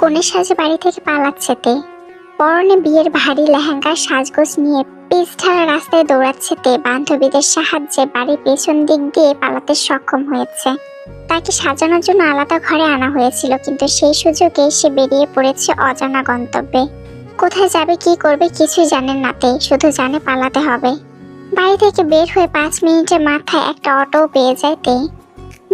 কনের সাজে বাড়ি থেকে পালাচ্ছে তে। পরনে বিয়ের ভারী লেহেঙ্গার সাজগোজ নিয়ে পিচ ঢালা রাস্তায় দৌড়াচ্ছে তে। বান্ধবীদের সাহায্যে বাড়ির পেছন দিক দিয়ে পালাতে সক্ষম হয়েছে। তাকে সাজানোর জন্য আলাদা ঘরে আনা হয়েছিল, কিন্তু সেই সুযোগে সে বেরিয়ে পড়েছে অজানা গন্তব্যে। কোথায় যাবে, কি করবে কিছুই জানেন না তে, শুধু জানে পালাতে হবে। বাড়ি থেকে বের হয়ে 5 মিনিটের মাথায় একটা অটো পেয়ে যায় তে।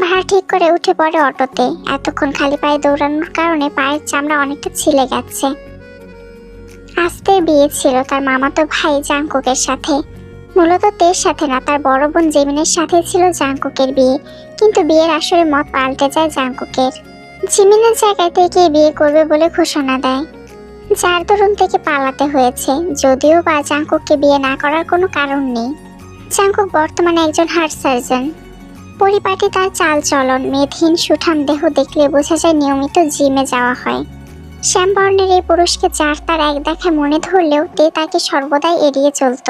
ভাড়া ঠিক করে উঠে পড়ে অটোতে। এতক্ষণ খালি পায়ে দৌড়ানোর কারণে পায়ের চামড়া অনেকটা ছিলে গেছে। আস্তের বিয়ে ছিল তার মামাতো ভাই জাংকুকের সাথে। মূলত তের সাথে না, তার বড় বোন জিমিনের সাথে ছিল জাংকুকের বিয়ে। কিন্তু বিয়ের আসরে মত পাল্টে যায় জাংকুকের। জিমিনের জায়গায় থেকে বিয়ে করবে বলে ঘোষণা দেয়, যার দরুন থেকে পালাতে হয়েছে। যদিও বা জাংকুককে বিয়ে না করার কোনো কারণ নেই। জাংকুক বর্তমানে একজন হার্ট সার্জন। পরিপাটি তার চাল চলন, মেদহীন সুঠাম দেহ দেখলে বোঝা যায় নিয়মিত জিমে যাওয়া হয়। শ্যামবর্ণের এই পুরুষকে যার তার এক দেখায় মনে ধরলেও তে তাকে সর্বদাই এড়িয়ে চলত।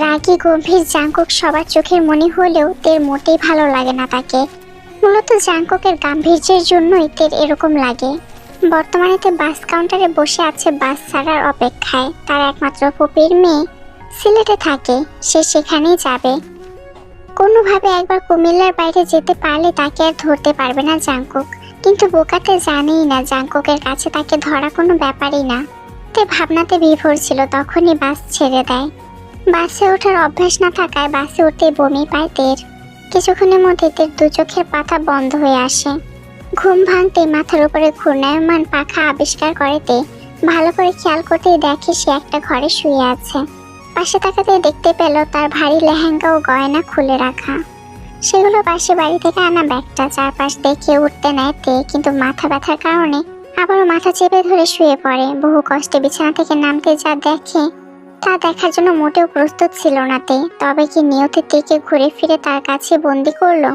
রাগী গম্ভীর জাংকুক সবার চোখের মনি হলেও তের মোটেই ভালো লাগে না তাকে। মূলত জাংকুকের গাম্ভীর্যের জন্যই তের এরকম লাগে। বর্তমানে তে বাস কাউন্টারে বসে আছে বাস ছাড়ার অপেক্ষায়। তার একমাত্র ফুপির মেয়ে সিলেটে থাকে, সে সেখানেই যাবে। কোনোভাবে একবার কুমিল্লার বাইরে যেতে পারলে তাকে আর ধরতে পারবে না জাংকুক। কিন্তু বোকাতে জানেই না জাংকুকের কাছে তাকে ধরা কোনো ব্যাপারই না। তে ভাবনাতে বিভোর ছিল, তখনই বাস ছেড়ে দেয়। বাসে ওঠার অভ্যাস না থাকায় বাসে উঠতে বমি পায় তের। কিছুক্ষণের মধ্যে তের দু চোখের পাতা বন্ধ হয়ে আসে। ঘুম ভাঙতে মাথার উপরে ঘূর্ণায়মান পাখা আবিষ্কার করে তে। ভালো করে খেয়াল করতেই দেখে সে একটা ঘরে শুয়ে আছে। পাশে তাকাতে দেখতে পেল তার ভারী লেহেঙ্গা ও গয়না খুলে রাখা। সেগুলো পাশে বাড়ি থেকে আনা ব্যাগটা। চারপাশ দেখে উঠতে নেয় তে, কিন্তু মাথা ব্যথার কারণে আবারও মাথা চেপে ধরে শুয়ে পড়ে। বহু কষ্টে বিছানা থেকে নামতে যা দেখে তা দেখার জন্য মোটেও প্রস্তুত ছিল না তে। তবে কি নিয়তি তেকে ঘুরে ফিরে তার কাছে বন্দি করলো?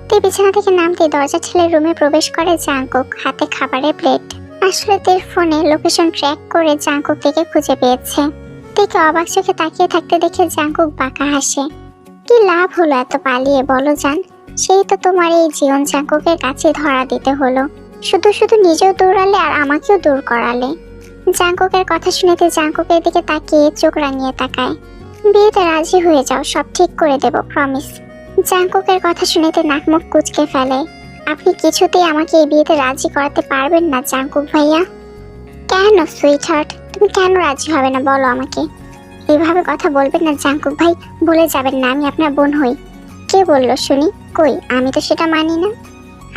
তে বিছানা থেকে নামতে দরজা ঠেলে রুমে প্রবেশ করে জাংকুক, হাতে খাবারের প্লেট। আসলে তের ফোনে লোকেশন ট্র্যাক করে জাংকুক তেকে খুঁজে পেয়েছে। তেকে অবাক চোখে তাকিয়ে থাকতে দেখে জাংকুক বাঁকা হাসে। কি লাভ হলো এত পালিয়ে বলো জান? সেই তো তোমার এই জীবন জাংকুকের কাছে ধরা দিতে হলো। শুধু শুধু নিজেও দৌড়ালে আর আমাকেও দূর করালে। জাংকুকের কথা শুনেতে জাংকুকের দিকে তাকিয়ে চোখ রাঙিয়ে তাকায়। বিয়েতে রাজি হয়ে যাও, সব ঠিক করে দেব, প্রমিস। জাংকুকের কথা শুনেতে নাকমুখ কুঁচকে ফেলে। আপনি কিছুতেই আমাকে এই বিয়েতে রাজি করাতে পারবেন না জাংকুক ভাইয়া। কেন সুইট হার্ট, তুমি কেন রাজি হবে না বলো আমাকে? এইভাবে কথা বলবেন না জাংকুক ভাই, বলে যাবেন না আমি আপনার বোন হই। কে বললো শুনি? কই, আমি তো সেটা মানি না।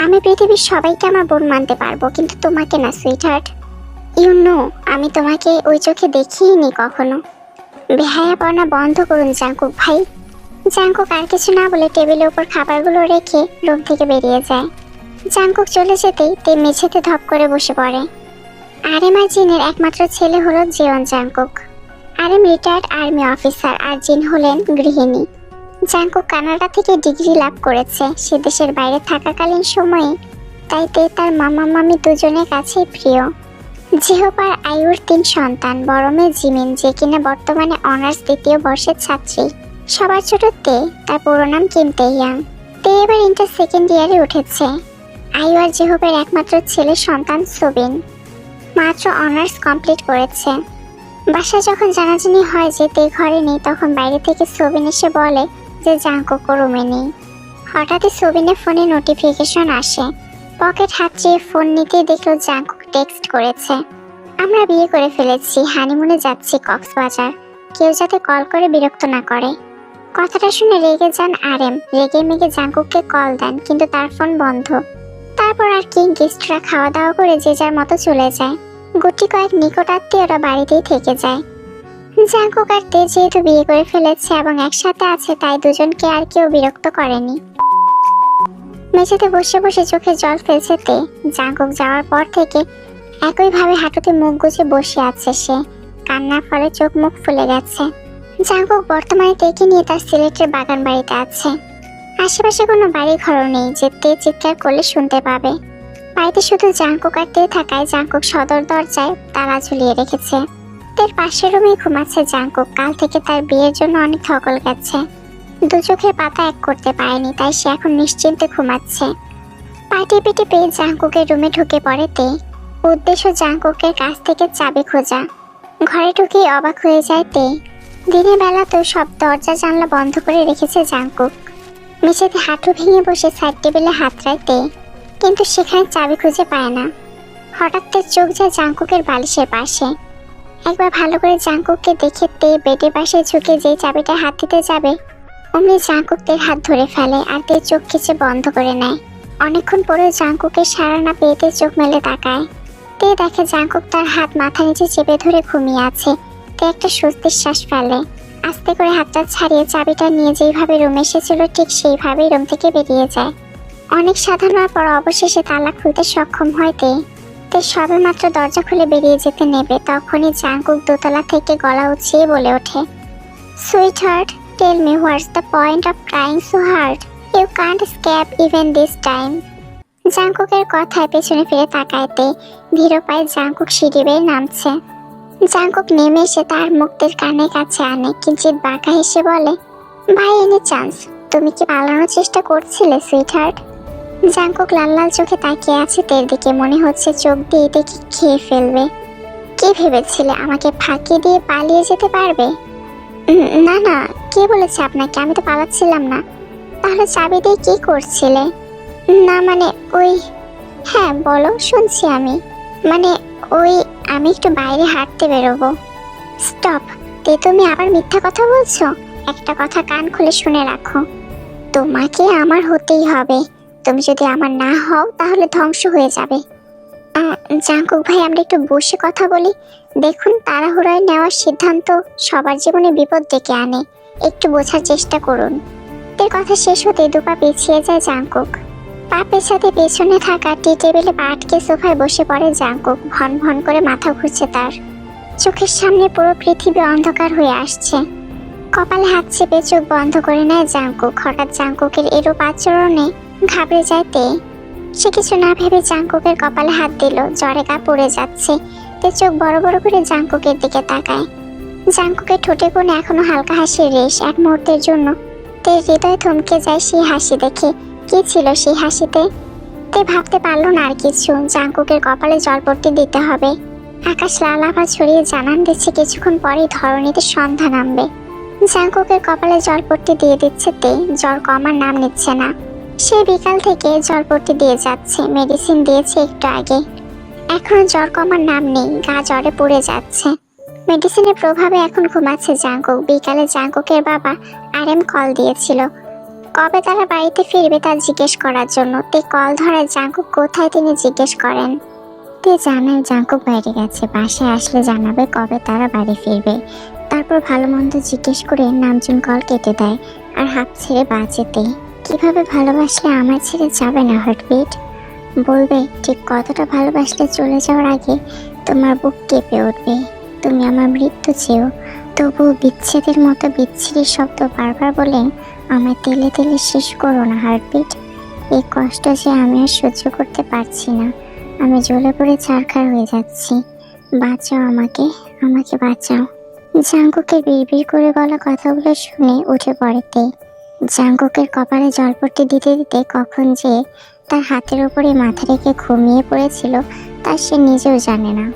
আমি পৃথিবীর সবাইকে আমার বোন মানতে পারবো, কিন্তু তোমাকে না সুইট হার্ট। ইউ নো, আমি তোমাকে ওই চোখে দেখিনি কখনো। বেহায়াপনা বন্ধ করুন জাংকুক ভাই। জাংকুক আর কিছু না বলে টেবিলের উপর খাবারগুলো রেখে রুম থেকে বেরিয়ে যায়। জাংকুক চলে যেতেই তে মেঝেতে ধপ করে বসে পড়ে। আরেম আর জিনের একমাত্র ছেলে হলো জিওন জাংকুক। আরেম রিটায়ার্ড আর্মি অফিসার আর জিন হলেন গৃহিণী। জাংকুক কানাডা থেকে ডিগ্রি লাভ করেছে সে দেশের বাইরে থাকাকালীন সময়ে, তাই তে তার মামা মামি দুজনের কাছেই প্রিয়। জিহোপার আয়ুর 3 সন্তান, বড় মেয়ে জিমিন, যে কিনা বর্তমানে অনার্স 2য় বর্ষের ছাত্রী। সবার ছোট তে, তার পুরো নাম কিম তেইয়াং। তে এবার ইন্টার 2nd ইয়ারে উঠেছে। আয়ু আর জিহোপের একমাত্র ছেলে সন্তান সোবিন, মাত্র অনার্স কমপ্লিট করেছে। বাসায় যখন জানাজানি হয় যে তে ঘরে নেই, তখন বাইরে থেকে সোবিন এসে বলে যে জাংকুক রুমে নেই। হঠাৎই সোবিনের ফোনে নোটিফিকেশন আসে। পকেট হাতড়িয়ে ফোন নিতেই দেখলো জাংকুক টেক্সট করেছে, আমরা বিয়ে করে ফেলেছি, হানিমুনে যাচ্ছি কক্সবাজার, কেউ যাতে কল করে বিরক্ত না করে। কথাটা শুনে রেগে যান আরেম। রেগে মেগে জাংকুককে কল দেন, কিন্তু তার ফোন বন্ধ। তারপর আর কি, গেস্টরা খাওয়া দাওয়া করে যে যার মতো চলে যায়। গুটি কয়েক নিকট আত্মীয়রা বাড়িতেই থেকে যায়। জাংকুক আর তে যেহেতু বিয়ে করে ফেলেছে এবং একসাথে আছে, তাই দুজনকে আর কেউ বিরক্ত করেনি। মেঝেতে বসে বসে চোখে জল ফেলছে তে। জাংকুক যাওয়ার পর থেকে একইভাবে হাঁটুতে মুখ গুজে বসে আছে সে। কান্নার ফলে চোখ মুখ ফুলে গেছে। জাংকুক বর্তমানে তেকে নিয়ে তার সিলেটের বাগান বাড়িতে আছে। আশেপাশে কোনো বাড়ি ঘরও নেই যে তে চিৎকার করলে শুনতে পাবে। বাড়িতে শুধু জাংকুক আর তে থাকায় জাংকুক সদর দরজায় তালা ঝুলিয়ে রেখেছে। তের পাশের রুমে ঘুমাচ্ছে জাংকুক। কাল থেকে তার বিয়ের জন্য অনেক ধকল গেছে। দু চোখের পাতা এক করতে পারেনি, তাই সে এখন নিশ্চিন্তে ঘুমাচ্ছে। পা টিপে টিপে জাংকুকের রুমে ঢুকে পড়ে তে। উদ্দেশ্য জাঙ্কুকের কাছ থেকে চাবি খোঁজা। ঘরে ঢুকেই অবাক হয়ে যায় তে। দিনের বেলা তো সব দরজা জানলা বন্ধ করে রেখেছে জাঙ্কুক। মেঝেতে হাঁটু ভেঙে বসে সাইড টেবিলে হাত রাখতে, কিন্তু সেখানে চাবি খুঁজে পায় না। হঠাৎ তার চোখ যায় জাঙ্কুকের বালিশের পাশে। একবার ভালো করে জাঙ্কুককে দেখে তে বেডের পাশে ঝুঁকে যে চাবিটা হাত দিতে যাবে, অমনি জাঙ্কুক তের হাত ধরে ফেলে আর তে চোখ খিচে বন্ধ করে নেয়। অনেকক্ষণ পরে জাঙ্কুকের সাড়া না পেয়ে তে চোখ মেলে তাকায়। তে দেখে জাঙ্কুক তার হাত মাথা নিচে চেপে ধরে ঘুমিয়ে আছে। তে একটা স্বস্তির শ্বাস ফেলে। আস্তে করে হাতটা ছাড়িয়ে চাবিটা নিয়ে যেইভাবে রুমে এসেছিল ঠিক সেইভাবেই রুম থেকে বেরিয়ে যায়। অনেক সাধনার পর অবশেষে তালা খুলতে সক্ষম হয় তে। তে সবে মাত্র দরজা খুলে বেরিয়ে যেতে নেবে, তখনই জাঙ্কুক দোতলা থেকে গলা উঁচিয়ে বলে ওঠে, sweetheart, tell me what's the point of trying so hard? You can't escape even this time. জাঙ্কুকের কথায় পেছনে ফিরে তাকাইতে ধীর পায়ে জাঙ্কুক সিঁড়ি বেয়ে নামছে। জাঙ্কুক নেমে এসে তার মুক্তির কানে কাছে আনে, কিঞ্চিত বাঁকা হেসে বলে, ভাই এনি চান্স, তুমি কি পালানোর চেষ্টা করছিলে সুইট হার্ট? জাঙ্কুক লাল লাল চোখে তাকিয়ে আছে তের দিকে, মনে হচ্ছে চোখ দিয়ে দেখি খেয়ে ফেলবে। কি ভেবেছিলে আমাকে ফাঁকি দিয়ে পালিয়ে যেতে পারবে? না না, কে বলেছে আপনাকে? আমি তো পালাচ্ছিলাম না। তাহলে চাবি দিয়ে কি করছিলে? না মানে ওই, হ্যাঁ বলো, শুনছি আমি। মানে ওই, আমি একটু বাইরে হাঁটতে বেরোবো। স্টপ, তে তুমি আবার মিথ্যা কথা বলছো? একটা কথা কান খুলে শুনে রাখো, তোমাকে আমার হতেই হবে। তুমি যদি আমার না হও তাহলে ধ্বংস হয়ে যাবে। জাঙ্কুক ভাই, আমরা একটু বসে কথা বলি। দেখুন, তাড়াহুড়োয় নেওয়ার সিদ্ধান্ত সবার জীবনে বিপদ ডেকে আনে। একটু বোঝার চেষ্টা করুন। এর কথা শেষ হতে দুপা পিছিয়ে যায় জাঙ্কুক। পা পেছাতে পেছনে থাকা টি টেবিলে পা আটকে সোফায় বসে পড়ে জাঙ্কুক। ভন ভন করে মাথা ঘুরছে তার। চোখের সামনে পুরো পৃথিবী অন্ধকার হয়ে আসছে। কপালে হাত চেপে চোখ বন্ধ করে নেয় জাঙ্কুক। হঠাৎ জাঙ্কুকের এরূপ আচরণে ঘাবড়ে যায় তে। সে কিছু না ভেবে জাঙ্কুকের কপালে হাত দিল। জ্বরে গা পড়ে যাচ্ছে। তে চোখ বড় বড় করে জাঙ্কুকের দিকে তাকায়। জাঙ্কুকের ঠোঁটে কোণে এখনো হালকা হাসির রেশ। এক মুহূর্তের জন্য তে হৃদয় থমকে যায় সেই হাসি দেখে। কি ছিল সেই হাসিতে? তে ভাবতে পারলো না আর কিছু। জাঙ্কুকের কপালে জলপট্টি দিতে হবে। আকাশ লাল আভা ছড়িয়ে জানান দিচ্ছে কিছুক্ষণ পরেই ধরণীতে সন্ধ্যা নামবে। জাঙ্কুকের কপালে জলপট্টি দিয়ে দিচ্ছে তে। জ্বর কমার নাম নিচ্ছে না। সে বিকাল থেকে জলপট্টি দিয়ে যাচ্ছে। মেডিসিন দিয়েছে একটু আগে, এখনো জ্বর কমার নাম নেই। গা জ্বরে পড়ে যাচ্ছে। মেডিসিনের প্রভাবে এখন ঘুমাচ্ছে জাঙ্কুক। বিকালে জাঙ্কুকের বাবা আরএম কল দিয়েছিল কবে তারা বাড়িতে ফিরবে তা জিজ্ঞেস করার জন্য। তে কল ধরায় জাঙ্কুক কোথায় তিনি জিজ্ঞেস করেন। তে জানায় জাঙ্কুক বাইরে গেছে, বাসায় আসলে জানাবে কবে তারা বাড়ি ফিরবে। তারপর ভালো মন্দ জিজ্ঞেস করে নামজুন কল কেটে দেয় আর হাঁপ ছেড়ে বাঁচেতে। কিভাবে ভালোবাসলে আমার ছেড়ে যাবে না হার্টবিট? বলবে ঠিক কতটা ভালোবাসলে চলে যাওয়ার আগে তোমার বুক কেঁপে উঠবে। তুমি আমার মৃত্যু চেয়েও, তবুও বিচ্ছেদের মতো বিচ্ছিরি শব্দ বারবার বলেন আমায় তেলে তেলে শেষ করো না হার্টবিট। এই কষ্ট যে আমি আর সহ্য করতে পারছি না। আমি জ্বলে পড়ে ছারখার হয়ে যাচ্ছি। বাঁচাও আমাকে, আমাকে বাঁচাও। জাঙ্কুকের বিড়বিড় করে বলা কথাগুলো শুনে উঠে পড়ে তে। জাঙ্কুকের কপালে জলপট্টি দিতে দিতে কখন যে তার হাতের উপরে মাথা রেখে ঘুমিয়ে পড়েছিল তা সে নিজেও জানে না।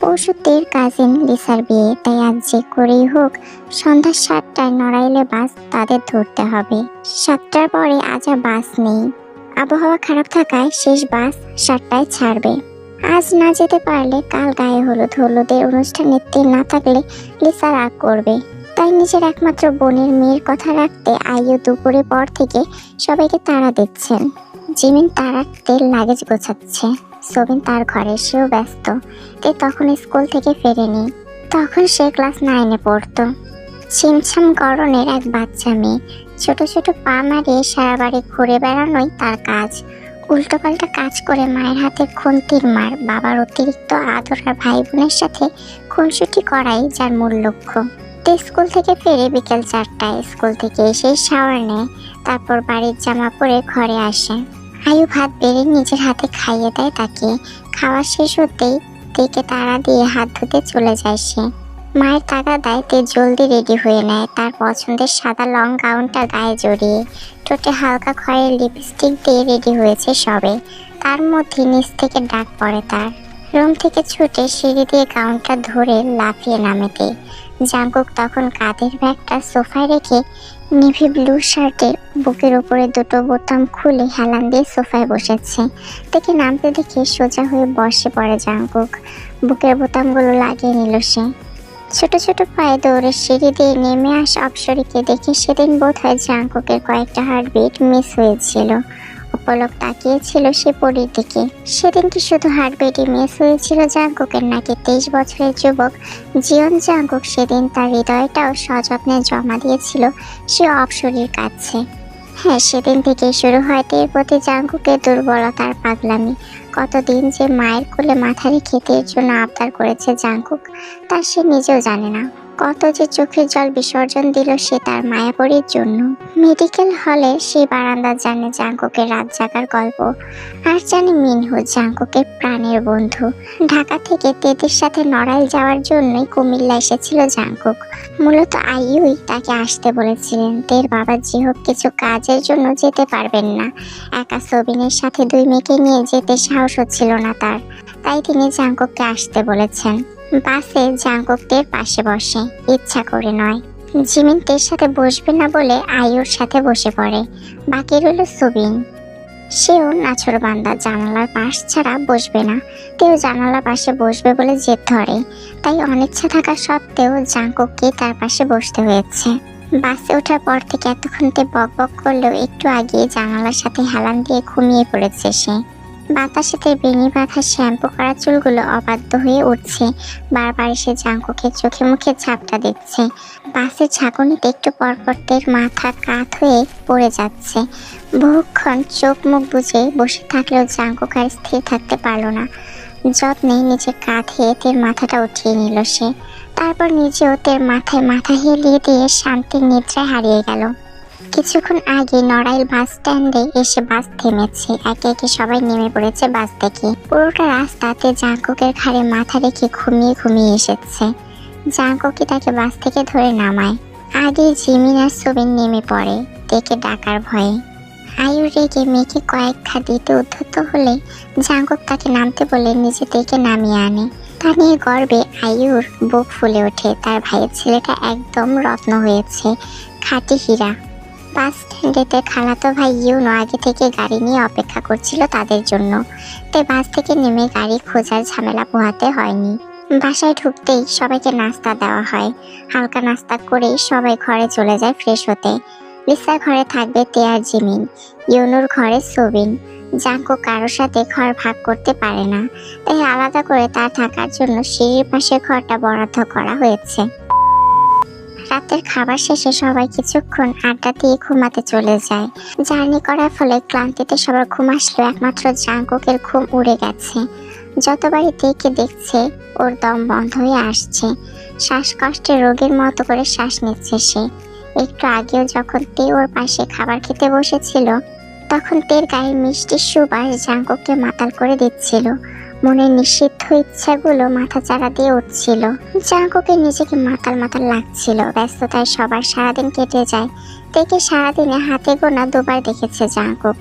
পরশু তের কাজিন লিসার বিয়ে, তাই আজ যে করেই হোক সন্ধ্যা 7টায় নড়াইলে বাস তাদের ধরতে হবে। 7টার পরে আজ আর বাস নেই। আবহাওয়া খারাপ থাকায় শেষ বাস 7টায় ছাড়বে। আজ না যেতে পারলে কাল গায়ে হলুদ। হলুদের অনুষ্ঠানে তে না থাকলে লিসা রাগ করবে। তাই নিজের একমাত্র বোনের মেয়ের কথা রাখতে আইও দুপুরের পর থেকে সবাইকে তাড়া দিচ্ছেন। জিমিন তার তেল লাগেজ গোছাচ্ছে। সোবিন তার ঘরে, সেও ব্যস্ত। তে তখন স্কুল থেকে ফেরেনি। তখন সে ক্লাস 9-এ পড়তো। ছিমছাম গড়নের এক বাচ্চা মেয়ে। ছোট ছোট পা মারিয়ে সারা বাড়ি ঘুরে বেড়ানোই তার কাজ। উল্টোপাল্টা কাজ করে মায়ের হাতে খুন্তির মার, বাবার অতিরিক্ত আদর আর ভাই বোনের সাথে খুনসুটি করাই যার মূল লক্ষ্য। তে স্কুল থেকে ফেরে বিকেল 4টায়। স্কুল থেকে এসে শাওয়ার নেয়, তারপর বাড়ির জামা পরে ঘরে আসে। আয়ু ভাত বেড়ে নিজের হাতে খাইয়ে দেয় তাকে। খাওয়া শেষ হতেই তেকে তাড়া দিয়ে হাত ধুতে চলে যায় সে। মায়ের তাগাদায় তে জলদি রেডি হয়ে নেয়, তার পছন্দের সাদা লং গাউনটা গায়ে জড়িয়ে ঠোঁটে হালকা খয়ের লিপস্টিক দিয়ে রেডি হয়েছে সবে। তার মধ্যে নিচ থেকে ডাক পড়ে তার। রুম থেকে ছুটে সিঁড়ি দিয়ে গাউনটা ধরে লাফিয়ে নামেতে জাঙ্কুক তখন কাঁধের ব্যাগটা সোফায় রেখে নেভি ব্লু শার্টের বুকের উপরে দুটো বোতাম খুলে হেলান দিয়ে সোফায় বসেছে। তাকে নামতে দেখে সোজা হয়ে বসে পড়ে জাঙ্কুক। বুকের বোতামগুলো লাগিয়ে নিল সে। ছোট ছোট পায়ে দৌড়ে সিঁড়ি দিয়ে নেমে আসা অপ্সরীকে দেখে সেদিন বোধ হয় জাঙ্কুকের কয়েকটা হার্টবিট মিস হয়েছিল। অপলক তাকিয়েছিল সে পরীর দিকে। সেদিন কি শুধু হার্টবিটই মিস হয়েছিল জাঙ্কুকের, নাকি 23 বছরের যুবক জিয়ন জাঙ্কুক সেদিন তার হৃদয়টাও সযত্নে জমা দিয়েছিল সে অপ্সরীর কাছে? হ্যাঁ, সেদিন থেকেই শুরু হয় এর প্রতি জাঙ্কুকের দুর্বলতার পাগলামি। কতদিন যে মায়ের কোলে মাথা রেখে এর জন্য আবদার করেছে জাঙ্কুক, তা সে নিজেও জানে না। কত যে চোখের জল বিসর্জন দিল সে তার মায়াপরীর জন্য। মেডিকেল হলে সেই বারান্দা জানে জাঙ্কুকের রাত জাগার গল্প, আর জানে মিনহু জাঙ্কুকের প্রাণের বন্ধু। ঢাকা থেকে তেদের সাথে নড়াইল যাওয়ার জন্যই কুমিল্লা এসেছিল জাঙ্কুক। মূলত আইয়ুই তাকে আসতে বলেছিলেন। তের বাবা যে হোক কিছু কাজের জন্য যেতে পারবেন না। একা সবিনের সাথে 2 মেয়েকে নিয়ে যেতে সাহস হচ্ছিল না তার, তাই তিনি জাঙ্কুককে আসতে বলেছেন। বাসে জাঙ্কুক তের পাশে বসে, ইচ্ছা করে নয়। জিমিন তের সাথে বসবে না বলে আইয়ুর সাথে বসে পড়ে। বাকি রইল সবিন। সেও নাছোড়বান্দা, জানালার পাশ ছাড়া বসবে না। তেও জানালার পাশে বসবে বলে জেদ ধরে, তাই অনিচ্ছা থাকা সত্ত্বেও জাঙ্কুককে তার পাশে বসতে হয়েছে। বাসে ওঠার পর থেকে এতক্ষণ তে বক বক করলেও একটু আগে জানালার সাথে হেলান দিয়ে ঘুমিয়ে পড়েছে সে। বাতাসেতে বেনি বাঁধা শ্যাম্পু করা চুলগুলো অবাধ্য হয়ে উঠছে। বারবার এসে জাঙ্কুকের চোখে মুখে ঝাপটা দিচ্ছে। বাসের ঝাঁকুনিতে একটু পরপর তের মাথা কাত হয়ে পড়ে যাচ্ছে। বহুক্ষণ চোখ মুখ বুজে বসে থাকলেও জাঙ্কুক আর স্থির থাকতে পারল না। যত্নে নিজের কাঁধে তের মাথাটা উঠিয়ে নিল সে। তারপর নিজেও তের মাথায় মাথা হেলিয়ে দিয়ে শান্তির নিদ্রায় হারিয়ে গেল। কিছুক্ষণ আগে নড়াইল বাস স্ট্যান্ডে এসে বাস থেমেছে। একে একে সবাই নেমে পড়েছে বাস থেকে। পুরোটা রাস্তাতে জাঙ্কুকের ঘাড়ে মাথা রেখে ঘুমিয়ে ঘুমিয়ে এসেছে। জাঙ্কুকই তাকে বাস থেকে ধরে নামায়। আগে জিমিন আর সুবিন নেমে পড়ে তেকে ডাকার ভয়ে। আয়ু রেগে মেয়েকে কয়েক ঘা দিতে উদ্ধত হলে জাঙ্কুক তাকে নামতে বলে নিজে থেকে নামিয়ে আনে। তা নিয়ে গর্বে আয়ুর বুক ফুলে ওঠে। তার ভাইয়ের ছেলেটা একদম রত্ন হয়েছে, খাঁটি হীরা। বাস স্ট্যান্ডেতে খালাতো ভাই ইউনো আগে থেকে গাড়ি নিয়ে অপেক্ষা করছিল তাদের জন্য, তাই বাস থেকে নেমে গাড়ি খোঁজার ঝামেলা পোহাতে হয়নি। বাসায় ঢুকতেই সবাইকে নাস্তা দেওয়া হয়। হালকা নাস্তা করেই সবাই ঘরে চলে যায় ফ্রেশ হতে। লিসার ঘরে থাকবে তে আর জিমিন, ইউনোর ঘরে সবিন। জাঙ্কুক কারোর সাথে ঘর ভাগ করতে পারে না, তাই আলাদা করে তার থাকার জন্য সিঁড়ির পাশে ঘরটা বরাদ্দ করা হয়েছে। রাতের খাবার শেষে সবাই কিছুক্ষণ আড্ডা দিয়ে ঘুমাতে চলে যায়। জার্নি করার ফলে ক্লান্তিতে সবার ঘুম আসলেও একমাত্র জাঙ্কুকের ঘুম উড়ে গেছে। যতবারই তেকে দেখছে ওর দম বন্ধ হয়ে আসছে। শ্বাসকষ্টের রোগীর মতো করে শ্বাস নিচ্ছে সে। একটু আগেও যখন তে ওর পাশে খাবার খেতে বসেছিল, তখন তের গায়ে মিষ্টি সুবাস জাঙ্কুককে মাতাল করে দিচ্ছিল। মনের নিষিদ্ধ ইচ্ছাগুলো মাথা চাড়া দিয়ে উঠছিল। জাঙ্কুকের নিজেকে মাতাল মাতাল লাগছিল। ব্যস্ততায় সবার সারাদিন কেটে যায়। তেকে সারাদিনে হাতে গোনা 2বার দেখেছে জাঙ্কুক।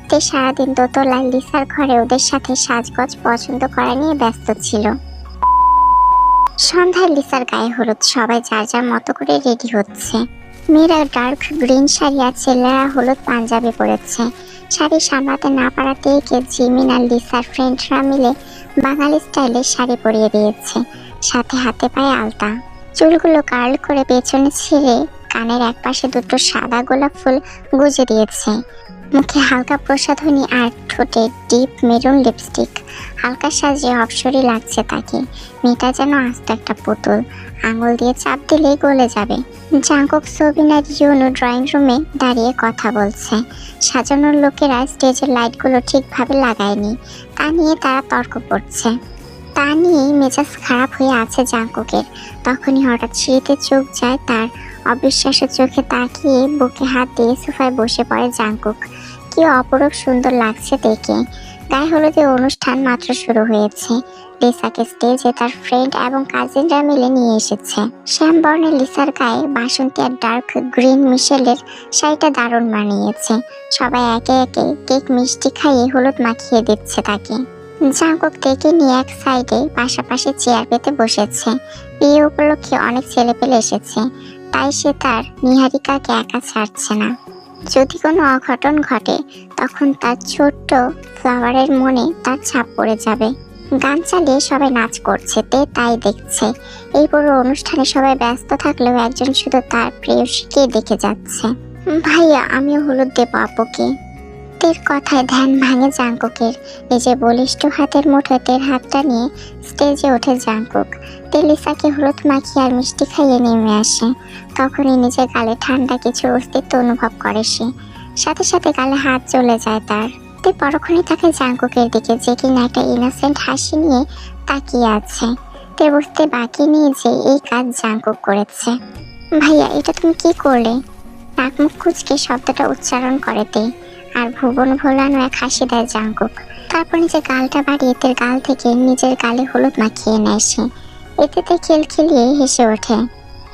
তে সারাদিন দোতলায় লিসার ঘরে ওদের সাথে সাজগোজ পছন্দ করা নিয়ে ব্যস্ত ছিল। সন্ধ্যায় লিসার গায়ে হলুদ, সবাই যার যার মতো করে রেডি হচ্ছে। মেয়েরা ডার্ক গ্রিন শাড়ি আর ছেলেরা হলুদ পাঞ্জাবি পরেছে। শাড়ি সামলাতে না পারাতে জিমিন আর লিসার ফ্রেন্ডরা মিলে বাঙালি স্টাইলে শাড়ি পরিয়ে দিয়েছে, সাথে হাতে পায়ে আলতা। চুলগুলো কার্ল করে পেছনে ছিঁড়ে কানের একপাশে 2টো সাদা গোলাপ ফুল গুজে দিয়েছে। মুখে হালকা প্রসাধনী আর ঠোঁটে ডিপ মেরুন লিপস্টিক। হালকা সাজে অপসরী লাগছে তাকে। মেয়েটা যেন আস্ত একটা পুতুল, আঙুল দিয়ে চাপ দিলেই গলে যাবে। জাঙ্কুক, সবিন আর ইউনো ড্রয়িং রুমে দাঁড়িয়ে কথা বলছে। সাজানোর লোকেরা স্টেজের লাইটগুলো ঠিকভাবে লাগায়নি, তা নিয়ে তারা তর্ক করছে। তা নিয়েই মেজাজ খারাপ হয়ে আছে জাঙ্কুকের। তখনই হঠাৎ সিঁড়িতে চোখ যায় তার। অবিশ্বাস্য চোখে তাকিয়ে বুকে হাত দিয়ে সোফায় বসে পড়ে জাঙ্কুক। কি অপরূপ সুন্দর লাগছে দেখে। গায়ে হলুদের অনুষ্ঠান মাত্র শুরু হয়েছে। লিসাকে স্টেজে তার ফ্রেন্ড এবং কাজিনরা মিলে নিয়ে এসেছে। শ্যাম বর্ণের লিসার গায়ে বাসন্তী আর ডার্ক গ্রিন মিশেলের শাড়িটা দারুণ মানিয়েছে। সবাই একে একে কেক মিষ্টি খাইয়ে হলুদ মাখিয়ে দিচ্ছে তাকে। জাঙ্কুক তাকে নিয়ে এক সাইডে পাশাপাশি চেয়ার পেতে বসেছে। বিয়ে উপলক্ষে অনেক ছেলেপেলে এসেছে, তাই সে তার নিহারিকাকে একা ছাড়ছে না। যদি কোনো অঘটন ঘটে তখন তার ছোট্ট ফ্লাওয়ারের মনে তার ছাপ পড়ে যাবে। গান চালিয়ে সবাই নাচ করছে, তাই দেখছে। এই পুরো অনুষ্ঠানে সবাই ব্যস্ত থাকলেও একজন শুধু তার প্রেয়সীকে দেখে যাচ্ছে। ভাইয়া, আমিও হলুদ দেবো আপুকে। তের কথায় ধ্যান ভাঙে জাঙ্কুকের। নিজে বলিষ্ঠ হাতের মুঠোয় তের হাতটা নিয়ে স্টেজে ওঠে জাঙ্কুক। তে লিসাকে হলুদ মাখিয়ে আর মিষ্টি খাইয়ে নেমে আসে। তখনই নিজের গালে ঠান্ডা কিছু অস্তিত্ব অনুভব করে সে। সাথে সাথে গালে হাত চলে যায় তার। তে পরক্ষণে তাকে জাঙ্কুকের দিকে, যে কিনা একটা ইনোসেন্ট হাসি নিয়ে তাকিয়ে আছে। তে বুঝতে বাকি নেই যে এই কাজ জাঙ্কুক করেছে। ভাইয়া, এটা তুমি কি করলে? নাক মুখ কুচকে শব্দটা উচ্চারণ করে তে, আর ভুবন ভোলানো এক হাসি দেয় জাঙ্কুক। তারপর নিজের গালটা বাড়িয়ে তের গাল থেকে নিজের গালে হলুদ মাখিয়ে নেয় সে। এতে খিলখিলিয়ে হেসে ওঠে।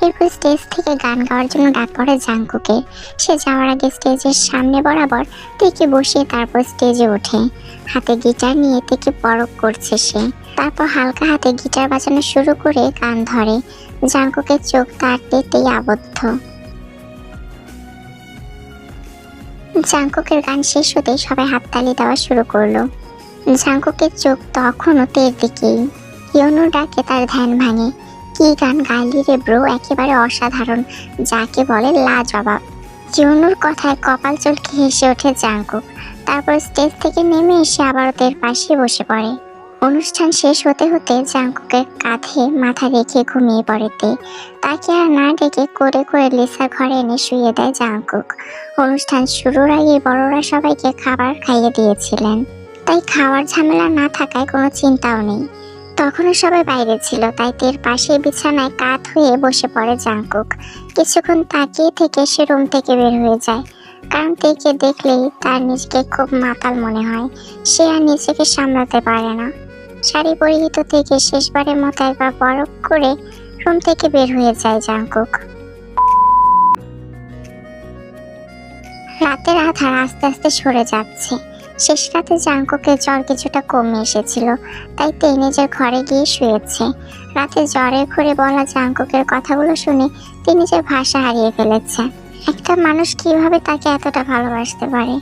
এরপর স্টেজ থেকে গান গাওয়ার জন্য ডাক পড়ে জাঙ্কুকের। সে যাওয়ার আগে স্টেজের সামনে বরাবর তেকে বসিয়ে তারপর স্টেজে ওঠে। হাতে গিটার নিয়ে তেকে পরখ করছে সে। তারপর হালকা হাতে গিটার বাজানো শুরু করে গান ধরে। জাঙ্কুকের চোখ তার তেতেই আবদ্ধ। জাঙ্কুকের গান শেষ হতেই সবাই হাততালি দেওয়া শুরু করলো। জাঙ্কুকের চোখ তখনও তের দিকেই। ইয়নুর ডাকে তার ধ্যান ভাঙে। কি গান গাইলি রে ব্রো, একেবারে অসাধারণ, যাকে বলে লাজবাব। ইয়নুর কথায় কপাল চুলকে হেসে ওঠে জাঙ্কুক। তারপর স্টেজ থেকে নেমে এসে আবারও তের পাশে বসে পড়ে। অনুষ্ঠান শেষ হতে হতে জাঙ্কুকের কাঁধে মাথা রেখে ঘুমিয়ে পড়ে তে। তাকে আর না ডেকে করে করে লিসার ঘরে এনে শুয়ে দেয় জাঙ্কুক। অনুষ্ঠান শুরুর আগে বড়রা সবাইকে খাবার খাইয়ে দিয়েছিলেন, তাই খাওয়ার ঝামেলা না থাকায় কোনো চিন্তাও নেই। তখনও সবাই বাইরে ছিল, তাই তের পাশে বিছানায় কাত হয়ে বসে পড়ে জাঙ্কুক। কিছুক্ষণ তাকিয়ে থেকে সে রুম থেকে বের হয়ে যায়, কারণ তেকে দেখলেই তার নিজেকে খুব মাতাল মনে হয়। সে আর নিজেকে সামলাতে পারে না। শাড়ি পরিহিত থেকে শেষবারের মতো একবার পরখ করে রুম থেকে বের হয়ে যায় জাঙ্কুক। রাতের আধার আস্তে আস্তে সরে যাচ্ছে। শেষ রাতে জাঙ্কুকের জ্বর কিছুটা কমে এসেছিল, তাই তে নিজের ঘরে গিয়ে শুয়েছে। রাতে জ্বরের ঘরে বলা জাঙ্কুকের কথাগুলো শুনে তিনি নিজের ভাষা হারিয়ে ফেলেছে। একটা মানুষ কিভাবে তাকে এতটা ভালোবাসতে পারে?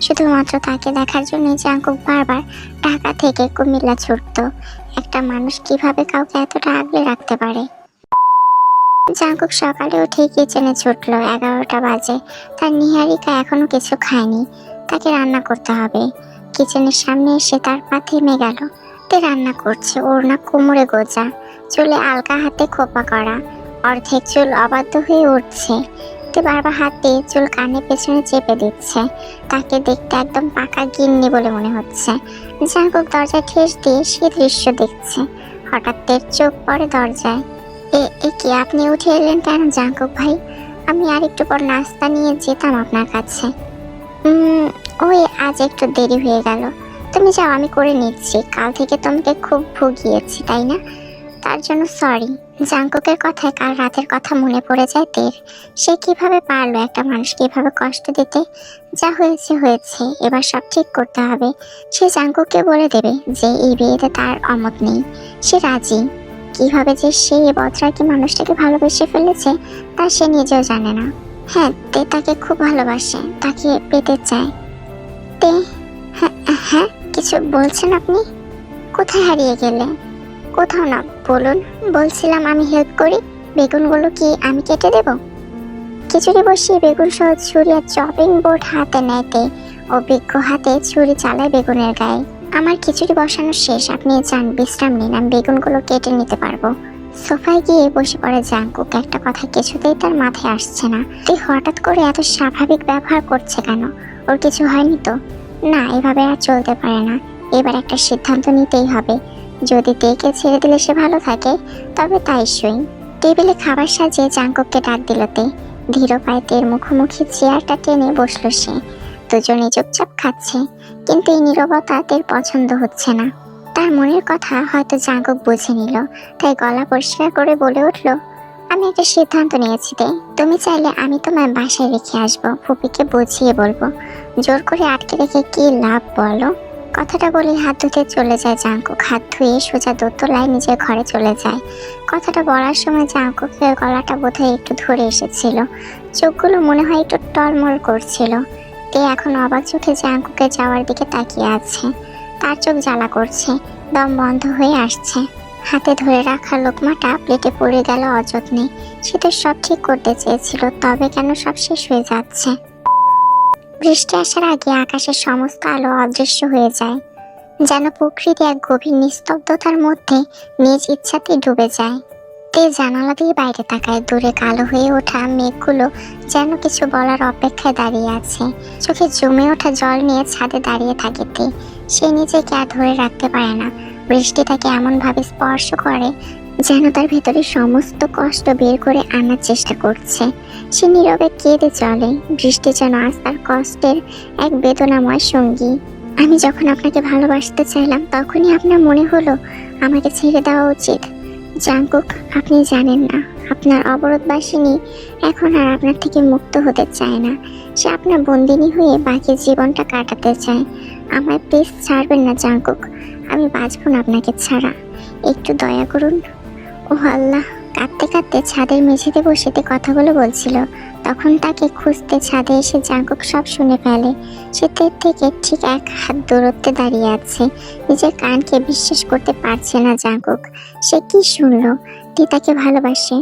শুধুমাত্র তাকে দেখার জন্য জাঙ্কুক বারবার ঢাকা থেকে কুমিল্লা ছুটতো। একটা মানুষ কিভাবে কাউকে এতটা আগলে রাখতে পারে? জাঙ্কুক সকালে উঠে কিচেনে ছুটলো। 11টা বাজে। তার নিহারিকা এখনো কিছু খায়নি, তাকে রান্না করতে হবে। কিচেনের সামনে এসে তার পা থেমে গেল। তে রান্না করছে, ওড়না কোমরে গোজা, চুলে আলগা হাতে খোপা করা, অর্ধেক চুল অবাধ্য হয়ে উঠছে। তে বারবার হাত দিয়ে চুল কানে পেছনে চেপে দিচ্ছে। তাকে দেখতে একদম পাকা গিন্নি বলে মনে হচ্ছে। জাঙ্কুক দরজায় ঠেস দিয়ে সে দৃশ্য দেখছে। হঠাৎ তের চোখ পড়ে দরজায়। এ কি, আপনি উঠে এলেন কেন জাঙ্কুক ভাই? আমি আর একটু পর নাস্তা নিয়ে যেতাম আপনার কাছে। ওই আজ একটু দেরি হয়ে গেল। তুমি যাও, আমি করে নিচ্ছি। কাল থেকে তোমাকে খুব ভুগিয়েছি, তাই না? তার জন্য সরি। জাঙ্কুকের কথায় কাল রাতের কথা মনে পড়ে যায় তের। সে কিভাবে পারলো একটা মানুষকে এভাবে কষ্ট দিতে? যা হয়েছে হয়েছে, এবার সব ঠিক করতে হবে। সে জাঙ্কুককে বলে দেবে যে এই বিয়েতে তার অমত নেই। সে রাজি। কিভাবে যে সে বদরাকি মানুষটাকে ভালোবেসে ফেলেছে তা সে নিজেও জানে না। হ্যাঁ, তে তাকে খুব ভালোবাসে, তাকে পেতে চায়। তে হ্যাঁ, কিছু বলছেন আপনি? কোথায় হারিয়ে গেলে? কোথাও না, বলুন। বলছিলাম আমি হেল্প করি। বেগুনগুলো কি আমি কেটে দেব? খিচুড়ি বসিয়ে বেগুন সহ ছুরি আর চপিং বোর্ড হাতে নেয় তে। অভিজ্ঞ হাতে ছুরি চালায় বেগুনের গায়ে। আমার খিচুড়ি বসানো শেষ, আপনি যান, বিশ্রাম নিন, আমি বেগুনগুলো কেটে নিতে পারবো। সোফায় গিয়ে বসে পড়ে জাঙ্কুক। একটা কথা কিছুতেই তার মাথায় আসছে না। তুই হঠাৎ করে এত স্বাভাবিক ব্যবহার করছে কেন? ওর কিছু হয়নি তো? না, এভাবে আর চলতে পারে না। এবার একটা সিদ্ধান্ত নিতেই হবে। যদি তেকে ছেড়ে দিলে সে ভালো থাকে, তবে তাই সই। টেবিলে খাবার সাজিয়ে জাঙ্কুককে ডাক দিল তে। ধীর পায়ে তের মুখোমুখি চেয়ারটা টেনে বসলো সে। দুজনে চুপচাপ খাচ্ছে, কিন্তু এই নীরবতা তের পছন্দ হচ্ছে না। তার তার মনের কথা হয়তো জাঙ্কুক বুঝে নিল, তাই গলা পরিষ্কার করে বলে উঠল, আমি একটা সিদ্ধান্ত নিয়েছি তে। তুমি চাইলে আমি তোমায় বাসায় রেখে আসবো, ফুপিকে বুঝিয়ে বলবো। জোর করে আটকে রেখে কি লাভ বলো? কথাটা বলে হাত ধুতে চলে যায় জাঙ্কুক। হাত ধুয়ে সোজা দোতলায় নিজের ঘরে চলে যায়। কথাটা বলার সময় জাঙ্কুকের গলাটা বোধহয় একটু ধরে এসেছিল, চোখগুলো মনে হয় একটু টলমল করছিল। তে এখন অবাক চোখে জাঙ্কুকের যাওয়ার দিকে তাকিয়ে আছে। তার চোখ জ্বালা করছে, দম বন্ধ হয়ে আসছে। হাতে ধরে রাখা লোকমাটা প্লেটে পড়ে গেল অযত্নে। সে তো সব ঠিক করতে চেয়েছিল, তবে কেন সব শেষ হয়ে যাচ্ছে? বৃষ্টি আসার আগে আকাশের সমস্ত আলো অদৃশ্য হয়ে যায়, যেন প্রকৃতি এক গভীর নিস্তব্ধতার মধ্যে নিজ ইচ্ছাতেই ডুবে যায়। তে জানালা দিয়ে বাইরে তাকায়। দূরে কালো হয়ে ওঠা মেঘগুলো যেন কিছু বলার অপেক্ষায় দাঁড়িয়ে আছে। চোখে জমে ওঠা জল নিয়ে ছাদে দাঁড়িয়ে থাকে তে। সে নিজেকে আর ধরে রাখতে পারে না। বৃষ্টি তাকে এমনভাবে স্পর্শ করে যেন তার ভেতরে সমস্ত কষ্ট বের করে আনার চেষ্টা করছে। সে নীরবে কেঁদে চলে। বৃষ্টি যেন আজ তার কষ্টের এক বেদনাময় সঙ্গী। আমি যখন আপনাকে ভালোবাসতে চাইলাম, তখনই আপনার মনে হলো আমাকে ছেড়ে দেওয়া উচিত। জাঙ্কুক, আপনি জানেন না, আপনার অবরোধবাসিনী এখন আর আপনার থেকে মুক্ত হতে চায় না। সে আপনার বন্দিনী হয়ে বাকি জীবনটা কাটাতে চায়। আমায় প্লিজ ছাড়বেন না জাঙ্কুক, আমি বাঁচবো না আপনাকে ছাড়া। একটু দয়া করুন। ও আল্লাহ! কাঁদতে কাঁদতে ছাদের মেঝেতে বসেতে কথাগুলো বলছিল। তখন তাকে খুঁজতে ছাদে এসে জাঙ্কুক সব শুনে ফেলে। সে তের থেকে ঠিক এক হাত দূরত্বে দাঁড়িয়ে আছে। নিজের কানকে বিশ্বাস করতে পারছে না জাঙ্কুক। সে কি শুনলো? তে তাকে ভালোবাসে।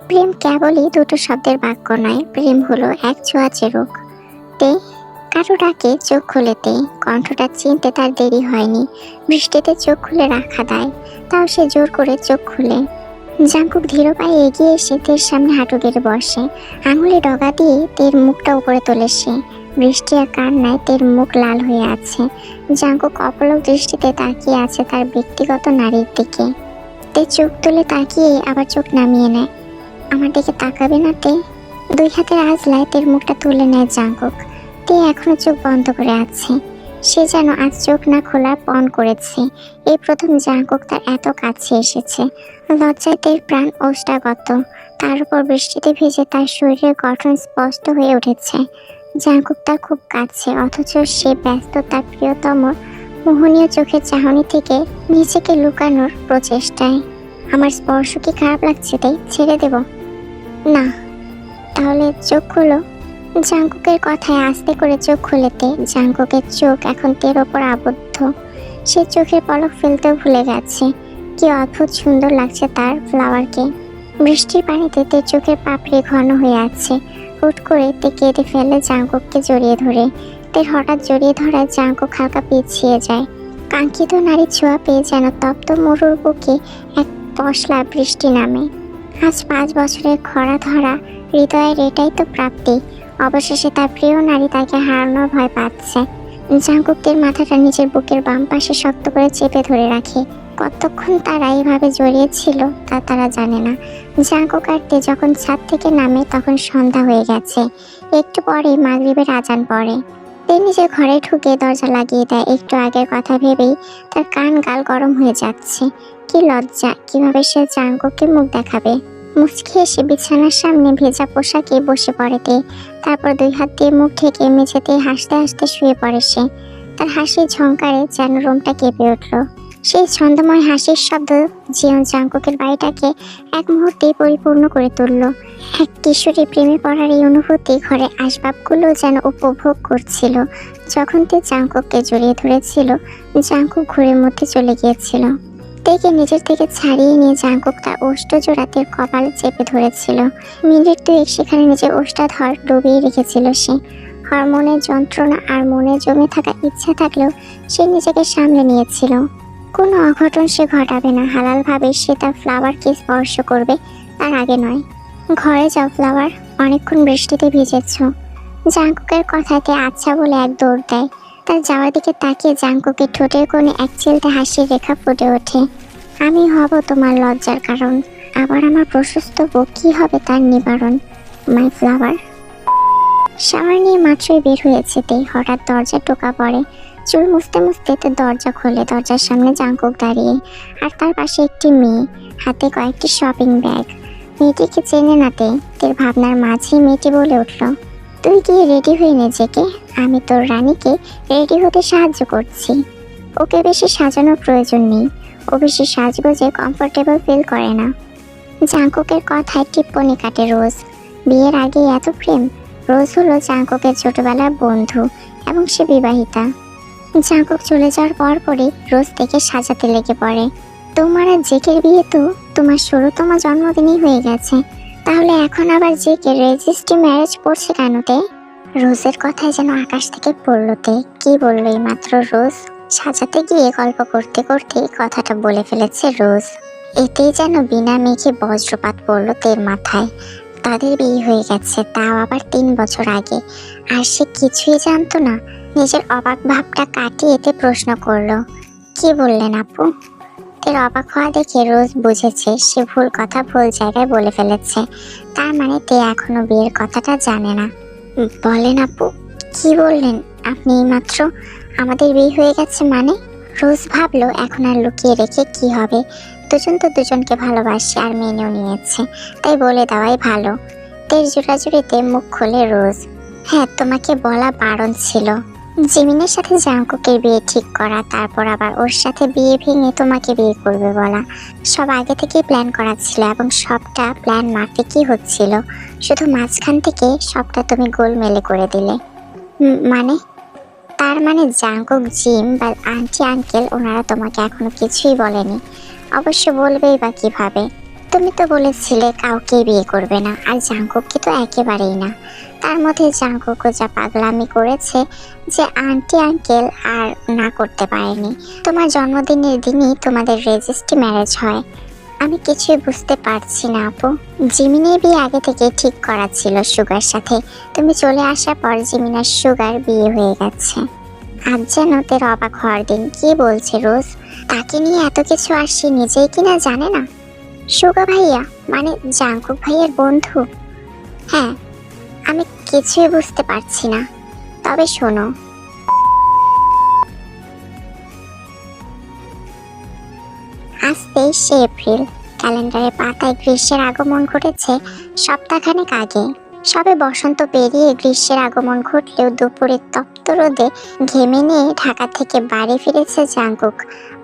প্রেম কেবলই দুটো শব্দের বাক্য নয়, প্রেম হলো এক ছোঁয়াচে রোগ। তে কারো ডাকে চোখ খুলেতে কণ্ঠটা চিনতে তার দেরি হয়নি। বৃষ্টিতে চোখ খুলে রাখা দেয়, তাও সে জোর করে চোখ খুলে। জাঙ্কুক ধীর পায়ে এগিয়ে এসে তের সামনে হাঁটু গেড়ে বসে। আঙুলে ডগা দিয়ে তের মুখটা উপরে তোলে সে। বৃষ্টি আর কান্নায় তের মুখ লাল হয়ে আছে। জাঙ্কুক অপলক দৃষ্টিতে তাকিয়ে আছে তার ব্যক্তিগত নারীর দিকে। তে চোখ তুলে তাকিয়ে আবার চোখ নামিয়ে নেয়। আমার দিকে তাকাবে না তে? দুই হাতের আঁচলায় তের মুখটা তুলে নেয় জাঙ্কুক। তে এখনো চোখ বন্ধ করে আছে। সে যেন আজ চোখ না খোলার পণ করেছে। এই প্রথম জাঙ্কুক তার এত কাছে এসেছে। লজ্জায় তের প্রাণ ওষ্ঠাগত। তার উপর বৃষ্টিতে ভিজে তার শরীরের গঠন স্পষ্ট হয়ে উঠেছে। জাঙ্কুক তার খুব কাছে, অথচ সে ব্যস্ত তার প্রিয়তম মোহনীয় চোখের চাহনি থেকে নিজেকে লুকানোর প্রচেষ্টায়। আমার স্পর্শ কি খারাপ লাগছে তাই ছেড়ে দেব? না। তাহলে চোখ খুলো। জাঙ্কুকের কথায় আস্তে করে চোখ খুলেতে জাঙ্কুকের চোখ এখন তের ওপর আবদ্ধ। সে চোখের পলক ফেলতেও ভুলে গেছে। কি অদ্ভুত সুন্দর লাগছে তার ফ্লাওয়ারকে। বৃষ্টির পানিতে তের চোখের পাপড়ি ঘন হয়ে আছে। হুট করে তে কেঁদে ফেলে জাঙ্কুককে জড়িয়ে ধরে। তের হঠাৎ জড়িয়ে ধরায় জাঙ্কুক হালকা পিছিয়ে যায়। কাঙ্ক্ষিত নারীর ছোঁয়া পেয়ে যেন তপ্ত মরুর বুকে এক পশলা বৃষ্টি নামে। আজ 5 বছরের খরা ধরা হৃদয়ের এটাই তো প্রাপ্তি। অবশেষে তার প্রিয় নারী তাকে হারানোর ভয় পাচ্ছে। জাঙ্কুকের মাথাটা নিজের বুকের বাম পাশে শক্ত করে চেপে ধরে রাখে। কতক্ষণ তারা এইভাবে জড়িয়েছিল তা তারা জানে না। জাঙ্কুক আর তে যখন ছাদ থেকে নামে তখন সন্ধ্যা হয়ে গেছে। একটু পরেই মাগরিবের আজান পড়ে। তে নিজের ঘরে ঢুকে দরজা লাগিয়ে দেয়। একটু আগের কথা ভেবেই তার কান গাল গরম হয়ে যাচ্ছে। কি লজ্জা! কিভাবে সে জাঙ্কুককে মুখ দেখাবে? মুচকি এসে বিছানার সামনে ভেজা পোশাকে বসে পড়ে তে। তারপর 2 হাত দিয়ে মুখ ঢেকে মেঝেতে হাসতে হাসতে শুয়ে পড়ে সে। তার হাসির ঝংকারে যেন রুমটা কেঁপে উঠল। সেই ছন্দময় হাসির শব্দ জাঙ্কুকের বাড়িটাকে এক মুহূর্তেই পরিপূর্ণ করে তুলল। এক কিশোরী প্রেমে পড়ার এই অনুভূতি ঘরে আসবাবগুলো যেন উপভোগ করছিল। যখন তে জাঙ্কুককে জড়িয়ে ধরেছিল, জাঙ্কুক ঘুরের মধ্যে চলে গিয়েছিল। তেকে নিজের থেকে ছাড়িয়ে নিয়ে জাঙ্কুক তার ওষ্ঠ জোড়াতে কপালে চেপে ধরেছিল। মিনিট 2 সেখানে নিজের ওষ্ঠাধর ডুবিয়ে রেখেছিল সে। হরমোনের যন্ত্রণা আর মনে জমে থাকা ইচ্ছা থাকলেও সে নিজেকে সামলে নিয়েছিল। কোনো অঘটন সে ঘটাবে না। হালালভাবে সে তার ফ্লাওয়ারকে স্পর্শ করবে, তার আগে নয়। ঘরে যাও ফ্লাওয়ার, অনেকক্ষণ বৃষ্টিতে ভিজেছ। জাঙ্কুকের কথাতে আচ্ছা বলে এক দৌড় দেয়। তার যাওয়ার দিকে তাকিয়ে জাঙ্কুকের ঠোঁটের কোণে এক চিলতে হাসির রেখা ফুটে ওঠে। আমি হব তোমার লজ্জার কারণ, আবার আমার প্রশস্ত বুক কি হবে তার নিবারণ, মাই ফ্লাওয়ার। শাওয়ার নিয়ে মাত্রই বের হয়েছে তেই হঠাৎ দরজা টোকা পড়ে। চুল মুছতে মুছতে তো দরজা খোলে, দরজার সামনে জাঙ্কুক দাঁড়িয়ে, আর তার পাশে একটি মেয়ে, হাতে কয়েকটি শপিং ব্যাগ। মেয়েটিকে চেনে না তের ভাবনার মাঝেই মেয়েটি বলে উঠল, তুই গিয়ে রেডি হয়ে নিজেকে, আমি তোর রানীকে রেডি হতে সাহায্য করছি। ওকে বেশি সাজানোর প্রয়োজন নেই, ও বেশি সাজগোজে কমফোর্টেবল ফিল করে না। জাঙ্কুকের কথায় টিপ্পনি কাটে রোজ। বিয়ের আগে এত প্রেম? রোজ হলো জাঙ্কুকের ছোটবেলার বন্ধু এবং সে বিবাহিতা। জাঙ্কুক চলে যাওয়ার পরই রোজ থেকে সাজাতে লেগে পড়ে। তোমার আর জেকের বিয়ে তো তোমার 16তম জন্মদিনই হয়ে গেছে, তাহলে এখন আবার জেকে রেজিস্ট্রি ম্যারেজ পড়ছে কেন তে? রোজের কথায় যেন আকাশ থেকে পড়লো কি বললো এই মাত্র রোজ? সাজাতে গিয়ে গল্প করতে করতে কথাটা বলে ফেলেছে রোজ। এতেই যেন বিনা মেঘে বজ্রপাত পড়লো তের মাথায়। তাদের বিয়ে হয়ে গেছে, তাও আবার 3 বছর আগে, আর সে কিছুই জানতো না। নিজের অবাক ভাবটা কাটিয়ে এতে প্রশ্ন করলো, কি বললেন আপু? এর অবাক হওয়া দেখে রোজ বুঝেছে সে ভুল কথা ভুল জায়গায় বলে ফেলেছে। তার মানে তে এখনো বিয়ের কথাটা জানে না। বলেন আপু, কি বললেন আপনি? মাত্র আমাদের বিয়ে হয়ে গেছে মানে? রোজ ভাবলো এখন আর লুকিয়ে রেখে কি হবে, দুজন তো দুজনকে ভালোবাসে আর মেনেও নিয়েছে, তাই বলে দেওয়াই ভালো। তের জোড়াজুড়িতে মুখ খোলে রোজ। হ্যাঁ, তোমাকে বলা বারণ ছিল। জিমিনের সাথে জাঙ্কুকের বিয়ে ঠিক করা, তারপর আবার ওর সাথে বিয়ে ভেঙে তোমাকে বিয়ে করবে বলা, সব আগে থেকেই প্ল্যান করা ছিল এবং সবটা প্ল্যান মাফিকই হচ্ছিল। শুধু মাঝখান থেকে সবটা তুমি গোলমেলে করে দিলে। মানে? তার মানে জাঙ্কুক, জিম বা আন্টি আঙ্কেল ওনারা তোমাকে এখনো কিছুই বলেনি? অবশ্য বলবেই বা কিভাবে? তুমি তো বলেছিলে কাউকে বিয়ে করবে না, আর জাঙ্কুককে তো একেবারেই না। তার মধ্যে জাঙ্কুকও যা পাগলামি করেছে যে আন্টি আঙ্কেল আর না করতে পারেনি। তোমার জন্মদিনের দিনই তোমাদের রেজিস্ট্রি ম্যারেজ হয়। আমি কিছুই বুঝতে পারছি না আপু। জিমিনের বিয়ে আগে থেকে ঠিক করা ছিল সুগার সাথে, তুমি চলে আসার পর জিমিনার সুগার বিয়ে হয়ে গেছে। আজ যেন তের অবাক হওয়ার দিন। কি বলছে রোজ? তাকে নিয়ে এত কিছু আর সে নিজেই কিনা জানে না? সুগা ভাইয়া মানে জাঙ্কুক ভাইয়ের বন্ধু? হ্যাঁ, আমি কিছুই বুঝতে পারছি না। তবে শোনো, আজ 23শে এপ্রিল। ক্যালেন্ডারের পাতায় গ্রীষ্মের আগমন ঘটেছে সপ্তাহখানেক আগে। সবে বসন্ত পেরিয়ে গ্রীষ্মের আগমন ঘটলেও দুপুরের তপ্ত রোদে ঘেমে নিয়ে ঢাকা থেকে বাড়ি ফিরেছে জাঙ্কুক।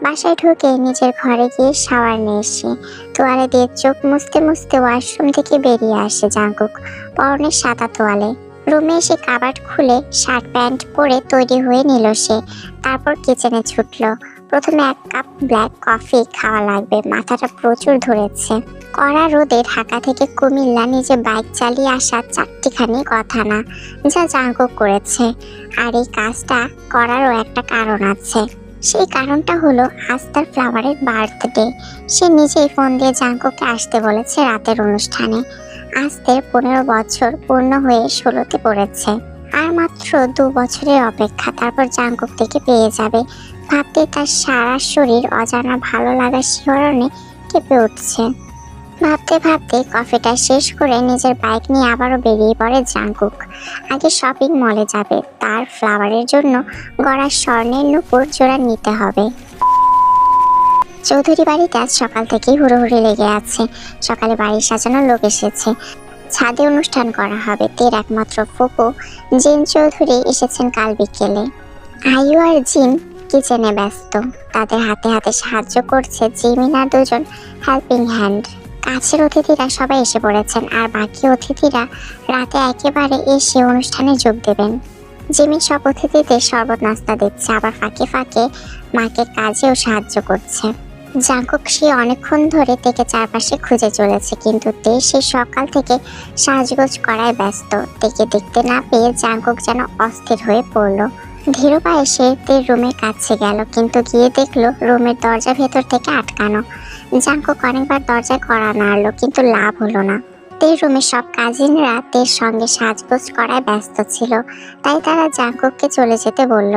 বাসায় ঢুকে নিজের ঘরে গিয়ে শাওয়ার নিয়ে এসে তোয়ালে দিয়ে চোখ মুছতে মুছতে ওয়াশরুম থেকে বেরিয়ে আসে জাঙ্কুক, পরনে সাদা তোয়ালে। রুমে এসে কাবার্ড খুলে শার্ট প্যান্ট পরে তৈরি হয়ে নিল সে। তারপর কিচেনে ছুটলো। প্রথমে 1 কাপ ব্ল্যাক কফি খাওয়া লাগবে, মাথাটা প্রচুর ধরেছে। কড়া রোদে ঢাকা থেকে কুমিল্লা নিজে বাইক চালিয়ে আসা 4টিখানি কথা না, যা জাঙ্কুক করেছে। আর এই কাজটা করারও একটা কারণ আছে। সেই কারণটা হলো আজ তার ফ্লাওয়ারের বার্থডে। সে নিজেই ফোন দিয়ে জাঙ্কুককে আসতে বলেছে রাতের অনুষ্ঠানে। আজ তার 15 বছর পূর্ণ হয়ে 16তে পড়েছে। আর মাত্র 2 বছরের অপেক্ষা, তারপর জাঙ্কুক থেকে পেয়ে যাবে। ভাবতে তার সারা শরীর অজানা ভালো লাগার শিহরণে কেঁপে উঠছে। ভাবতে ভাবতে কফিটা শেষ করে নিজের বাইক নিয়ে আবারও বেরিয়ে পড়ে জাঙ্কুক। আগে শপিং মলে যাবে, তার ফ্লাওয়ারের জন্য গড়ার স্বর্ণের নূপুর জোড়া নিতে হবে। চৌধুরী বাড়িতে আজ সকাল থেকেই হুড়োহুড়ি লেগে আছে। সকালে বাড়ি সাজানোর লোক এসেছে, ছাদে অনুষ্ঠান করা হবে। তের একমাত্র ফুপু জিন চৌধুরী এসেছেন কাল বিকেলে। আয়ু আর জিন কিচেনে ব্যস্ত, তাদের হাতে হাতে সাহায্য করছে জিমিনার 2জন হেল্পিং হ্যান্ড। কাছের অতিথিরা সবাই এসে পড়েছেন, আর বাকি অতিথিরা রাতে একেবারে এসে অনুষ্ঠানে যোগ দেবেন। জিমিন সব অতিথিদের শরবত নাস্তা দিচ্ছে, আবার ফাঁকে ফাঁকে মাকে কাজেও সাহায্য করছে। জাঙ্কুক সে অনেকক্ষণ ধরে তেকে চারপাশে খুঁজে চলেছে, কিন্তু তে সে সকাল থেকে সাজগোজ করায় ব্যস্ত। তেকে দেখতে না পেয়ে জাঙ্কুক যেন অস্থির হয়ে পড়ল। ধীর পায়ে সে তের রুমের কাছে গেল, কিন্তু গিয়ে দেখলো রুমের দরজা ভেতর থেকে আটকানো। জাঙ্কুক অনেকবার দরজায় কড়া নাড়লো, কিন্তু লাভ হলো না। তের রুমের সব কাজিনরা তের সঙ্গে সাজগোজ করায় ব্যস্ত ছিল, তাই তারা জাঙ্কুককে চলে যেতে বলল।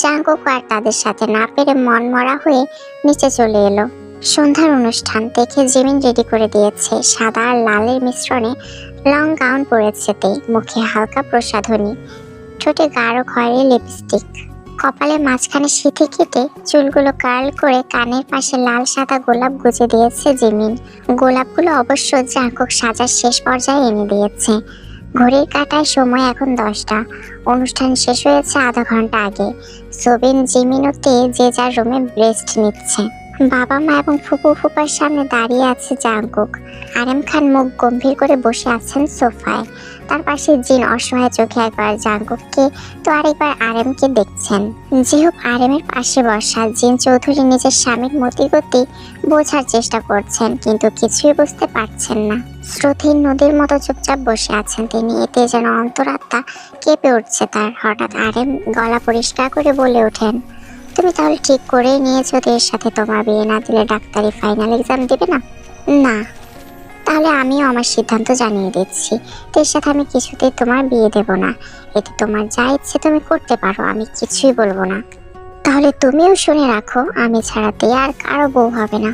জাঙ্কুক আর তাদের সাথে না পেরে মনমরা হয়ে নিচে চলে এলো। সন্ধ্যার অনুষ্ঠান দেখে জিমিন রেডি করে দিয়েছে। সাদা আর লালের মিশ্রণে লং গাউন পরেছে তে, মুখে হালকা প্রসাধনী, ঠোঁটে গাঢ় খয়েরি লিপস্টিক। কপালে মাঝখানে সিঁথি কেটে চুলগুলো কার্ল করে কানের পাশে লাল সাদা গোলাপ গুজে দিয়েছে জিমিন। গোলাপগুলো অবশ্য জাঙ্কুক সাজার শেষ পর্যায়ে এনে দিয়েছে। ঘড়ির কাঁটায় সময় এখন 10টা। অনুষ্ঠান শেষ হয়েছে আধা ঘন্টা আগে। সোবিন, জিমিন ও তে যে যার রুমে রেস্ট নিচ্ছে। বাবা মা এবং ফুপু ফুপার সামনে দাঁড়িয়ে আছে জাঙ্কুক। আরেম খান মুখ গম্ভীর করে বসে আছেন সোফায়। তার পাশে জিন অসহায় চোখে একবার জাঙ্কুককে তো আরেকবার আরেমকে দেখছেন। জিহুক আরেমের পাশে বসা। জিন চৌধুরী নিজের স্বামীর মতিগতি বোঝার চেষ্টা করছেন, কিন্তু কিছুই বুঝতে পারছেন না। স্রোতহীন নদীর মতো চুপচাপ বসে আছেন তিনি। এতে যেন অন্তরাত্মা কেঁপে উঠছে তার। হঠাৎ আরেম গলা পরিষ্কার করে বলে ওঠেন, তুমি তাহলে ঠিক করে নিয়েছো এর সাথে তোমার বিয়ে না দিলে ডাক্তারি ফাইনাল এক্সাম দেবে না? না। তাহলে আমিও আমার সিদ্ধান্ত জানিয়ে দিচ্ছি, এর সাথে আমি কিছুতেই তোমার বিয়ে দেব না। এতে তোমার যা ইচ্ছে তুমি করতে পারো, আমি কিছুই বলবো না। তাহলে তুমিও শুনে রাখো, আমি ছাড়াতে আর কারো বউ হবে না।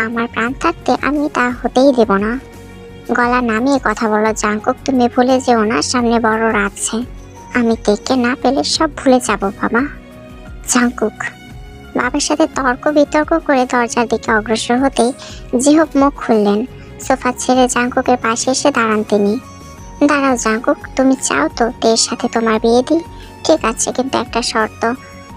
আমার প্রাণ থাকতে আমি তা হতেই দেব না। গলা নামিয়ে কথা বলো জাঙ্কুক, তুমি ভুলে যেও না সামনে বড় আছে। আমি দেখে না পেলে সব ভুলে যাব বাবা। জাঙ্কুক বাবার সাথে তর্ক বিতর্ক করে দরজার দিকে অগ্রসর হতেই জিহুক মুখ খুললেন। সোফা ছেড়ে জাঙ্কুকের পাশে এসে দাঁড়ান তিনি। দাঁড়াও জাঙ্কুক, তুমি চাও তো তের সাথে তোমার বিয়ে দিই? ঠিক আছে, কিন্তু একটা শর্ত।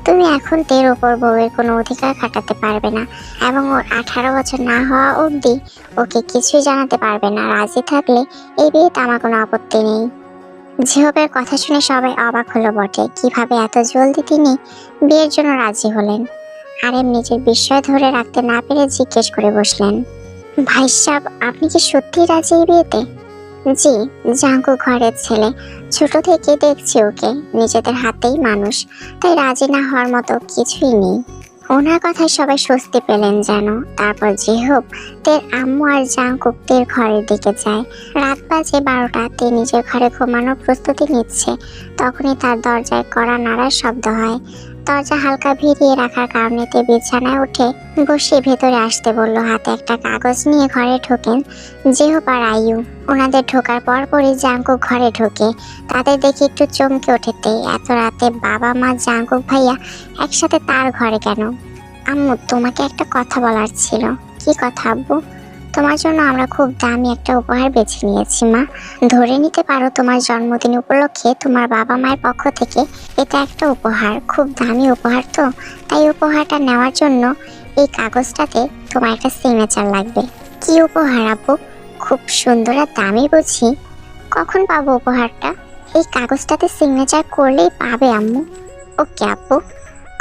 তুমি এখন তের ওপর বউয়ের কোনো অধিকার খাটাতে পারবে না এবং ওর 18 বছর না হওয়া অবধি ওকে কিছুই জানাতে পারবে না। রাজি থাকলে এই বিয়েতে আমার কোনো আপত্তি নেই। জিহবের কথা শুনে সবাই অবাক হলো বটে। কিভাবে এত জলদি তিনি বিয়ের জন্য রাজি হলেন? আরেম নিজের বিস্ময় ধরে রাখতে না পেরে জিজ্ঞেস করে বসলেন, ভাই সাহেব, আপনি কি সত্যিই রাজি এই বিয়েতে? জি, জাঙ্কু ঘরের ছেলে, ছোট থেকে দেখছি ওকে, নিজেদের হাতেই মানুষ, তাই রাজি না হওয়ার মতো কিছুই নেই। ওনার কথায় সবাই স্বস্তি পেলেন যেন। তারপর জিহুব তের আম্মু আর জাঙ্কুক তের ঘরের দিকে যায়। রাত বাজে 12টা। তে নিজের ঘরে ঘুমানোর প্রস্তুতি নিচ্ছে। তখনই তার দরজায় কড়া নাড়ার শব্দ হয়। দরজা হালকা ভিড়িয়ে রাখার কারণে তে বিছানায় উঠে বসে ভেতরে আসতে বলল। হাতে একটা কাগজ নিয়ে ঘরে ঢোকেন জিহুব আর আয়ু। ওনাদের ঢোকার পরপরই জাঙ্কুক ঘরে ঢোকে। তাদের দেখে একটু চমকে ওঠেতে, এত রাতে বাবা মা জাঙ্কুক ভাইয়া একসাথে তার ঘরে কেন? আম্মু, তোমাকে একটা কথা বলার ছিল। কি কথা আব্বু? তোমার জন্য আমরা খুব দামি একটা উপহার বেছে নিয়েছি মা। ধরে নিতে পারো তোমার জন্মদিন উপলক্ষে তোমার বাবা মায়ের পক্ষ থেকে এটা একটা উপহার। খুব দামি উপহার তো, তাই উপহারটা নেওয়ার জন্য এই কাগজটাতে তোমার একটা সিগনেচার লাগবে। কি উপহার আব্বু? খুব সুন্দর আর দামি বুঝি। কখন পাবো উপহারটা? এই কাগজটাতে সিগনেচার করলেই পাবে আম্মু। ওকে আব্বু।